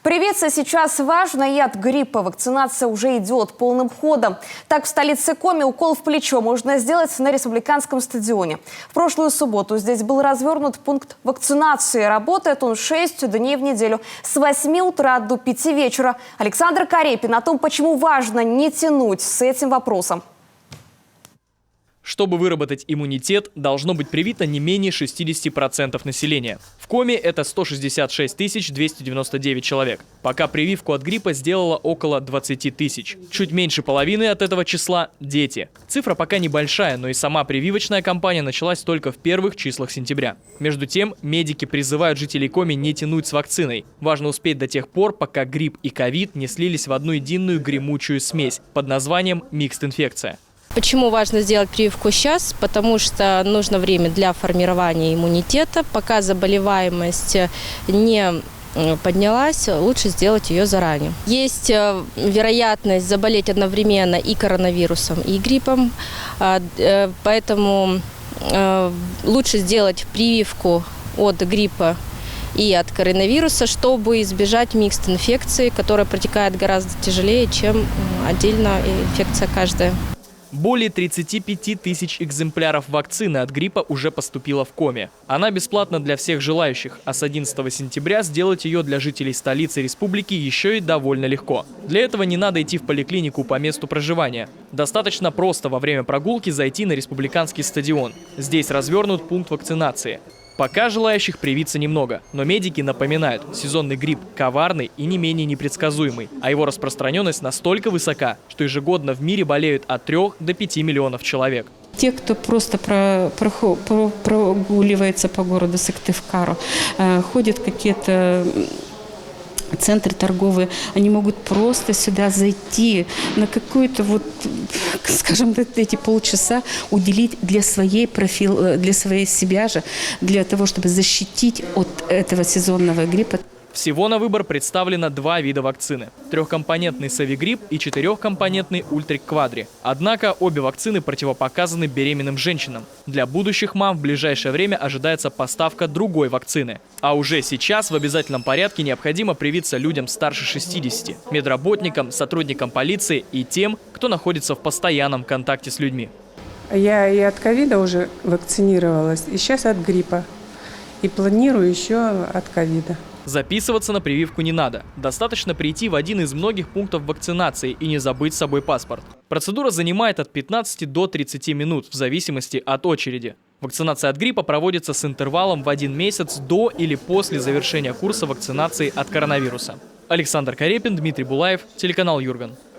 Привиться сейчас важно, и от гриппа вакцинация уже идет полным ходом. Так, в столице Коми укол в плечо можно сделать на республиканском стадионе. В прошлую субботу здесь был развернут пункт вакцинации. Работает он 6 дней в неделю с 8 утра до 5 вечера. Александр Карепин о том, почему важно не тянуть с этим вопросом. Чтобы выработать иммунитет, должно быть привито не менее 60% населения. В Коми это 166 299 человек. Пока прививку от гриппа сделало около 20 тысяч. Чуть меньше половины от этого числа – дети. Цифра пока небольшая, но и сама прививочная кампания началась только в первых числах сентября. Между тем, медики призывают жителей Коми не тянуть с вакциной. Важно успеть до тех пор, пока грипп и ковид не слились в одну единую гремучую смесь под названием «микст-инфекция». Почему важно сделать прививку сейчас? Потому что нужно время для формирования иммунитета. Пока заболеваемость не поднялась, лучше сделать ее заранее. Есть вероятность заболеть одновременно и коронавирусом, и гриппом, поэтому лучше сделать прививку от гриппа и от коронавируса, чтобы избежать микст-инфекции, которая протекает гораздо тяжелее, чем отдельно инфекция каждая. Более 35 тысяч экземпляров вакцины от гриппа уже поступила в Коми. Она бесплатна для всех желающих, а с 11 сентября сделать ее для жителей столицы республики еще и довольно легко. Для этого не надо идти в поликлинику по месту проживания. Достаточно просто во время прогулки зайти на республиканский стадион. Здесь развернут пункт вакцинации. Пока желающих привиться немного, но медики напоминают, сезонный грипп коварный и не менее непредсказуемый, а его распространенность настолько высока, что ежегодно в мире болеют от 3 до 5 миллионов человек. Те, кто просто прогуливается по городу Сыктывкару, ходят какие-то центры торговые, они могут просто сюда зайти на какую-то скажем, эти полчаса уделить для себя же, для того, чтобы защитить от этого сезонного гриппа. Всего на выбор представлено 2 вида вакцины – 3-компонентный Savigripp и 4-компонентный Ультрик Квадри. Однако обе вакцины противопоказаны беременным женщинам. Для будущих мам в ближайшее время ожидается поставка другой вакцины. А уже сейчас в обязательном порядке необходимо привиться людям старше 60, медработникам, сотрудникам полиции и тем, кто находится в постоянном контакте с людьми. Я и от ковида уже вакцинировалась, и сейчас от гриппа. И планирую еще от ковида. Записываться на прививку не надо. Достаточно прийти в один из многих пунктов вакцинации и не забыть с собой паспорт. Процедура занимает от 15 до 30 минут в зависимости от очереди. Вакцинация от гриппа проводится с интервалом в 1 месяц до или после завершения курса вакцинации от коронавируса. Александр Карепин, Дмитрий Булаев, телеканал Юрган.